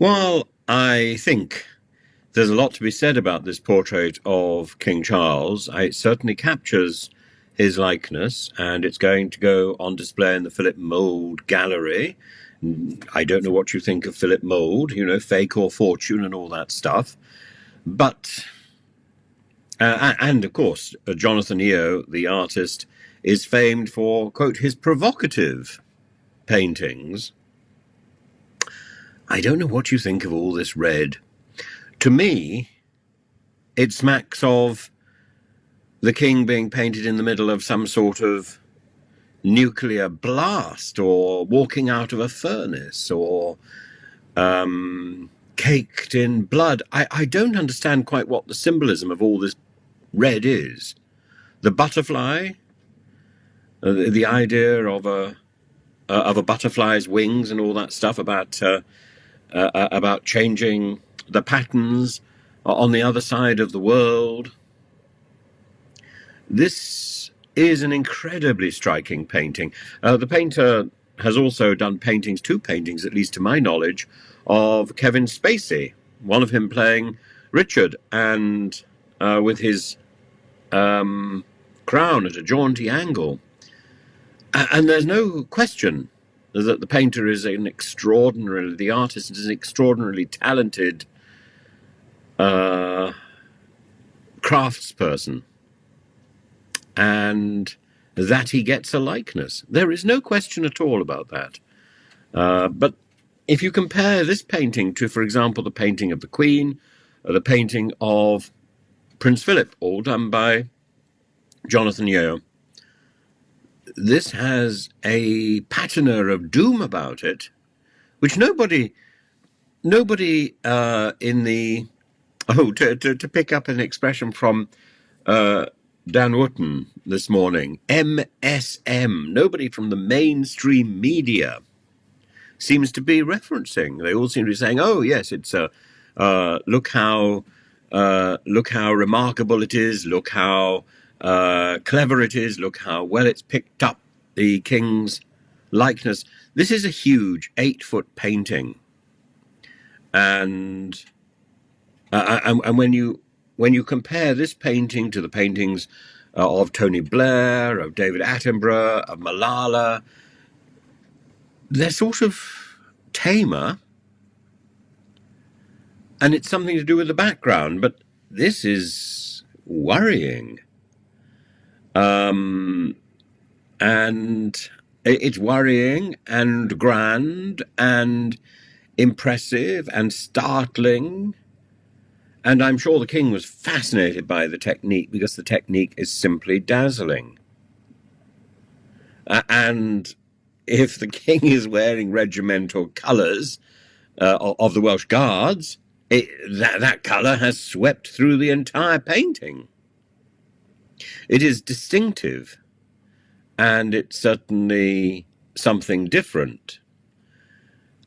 Well, I think there's a lot to be said about this portrait of King Charles. It certainly captures his likeness, and it's going to go on display in the Philip Mould Gallery. I don't know what you think of Philip Mould, fake or fortune and all that stuff. But, and of course, Jonathan Eo, the artist, is famed for, quote, his provocative paintings. I don't know what you think of all this red. To me, it smacks of the king being painted in the middle of some sort of nuclear blast, or walking out of a furnace, or caked in blood. I don't understand quite what the symbolism of all this red is. The butterfly, the idea of a butterfly's wings and all that stuff about changing the patterns on the other side of the world. This is an incredibly striking painting. The painter has also done two paintings, at least to my knowledge, of Kevin Spacey, one of him playing Richard, and with his crown at a jaunty angle. And there's no question that the painter is the artist is an extraordinarily talented craftsperson, and that he gets a likeness. There is no question at all about that. But if you compare this painting to, for example, the painting of the Queen, the painting of Prince Philip, all done by Jonathan Yeo, this has a patina of doom about it, which nobody in the... to pick up an expression from Dan Wootton this morning, MSM, nobody from the mainstream media seems to be referencing. They all seem to be saying, oh, yes, it's look how remarkable it is, look how clever it is, look how well it's picked up the king's likeness. This is a huge 8-foot painting, and when you compare this painting to the paintings of Tony Blair, of David Attenborough, of Malala, they're sort of tamer, and it's something to do with the background, but this is worrying. And it's worrying and grand and impressive and startling. And I'm sure the king was fascinated by the technique, because the technique is simply dazzling. And if the king is wearing regimental colours of the Welsh Guards, that colour has swept through the entire painting. It is distinctive, and it's certainly something different,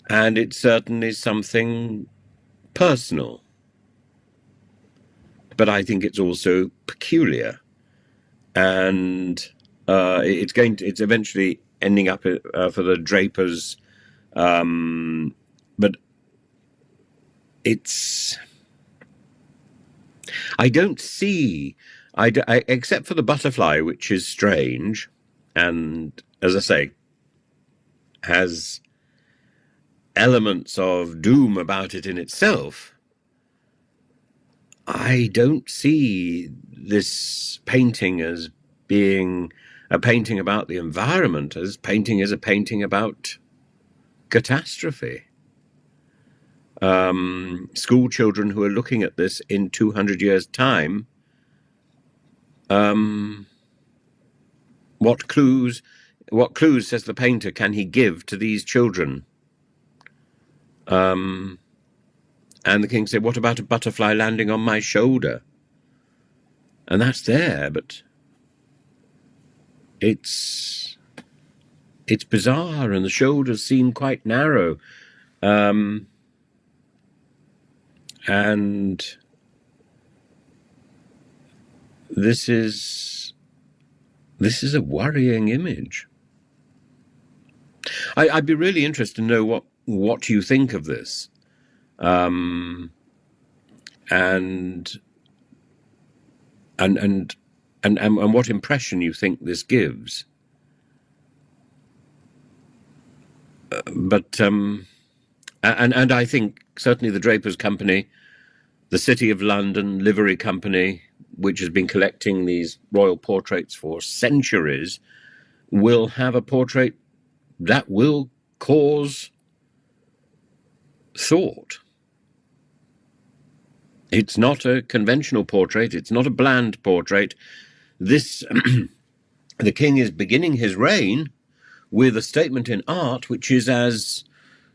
and it's certainly something personal. But I think it's also peculiar, and it's eventually ending up for the drapers, but it's... I don't see, except for the butterfly, which is strange, and, as I say, has elements of doom about it in itself. I don't see this painting as being a painting about the environment. This painting is a painting about catastrophe. School children who are looking at this in 200 years' time, what clues, says the painter, can he give to these children? And the king said, what about a butterfly landing on my shoulder? And that's there, but it's bizarre, and the shoulders seem quite narrow. And this is a worrying image. I'd be really interested to know what you think of this. and what impression you think this gives. But I think certainly the Drapers Company, the City of London Livery Company, which has been collecting these royal portraits for centuries, will have a portrait that will cause thought. It's not a conventional portrait. It's not a bland portrait. This, the king is beginning his reign with a statement in art which is as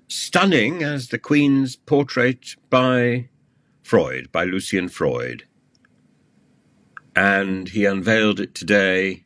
stunning as the Queen's portrait by Freud, by Lucian Freud. And he unveiled it today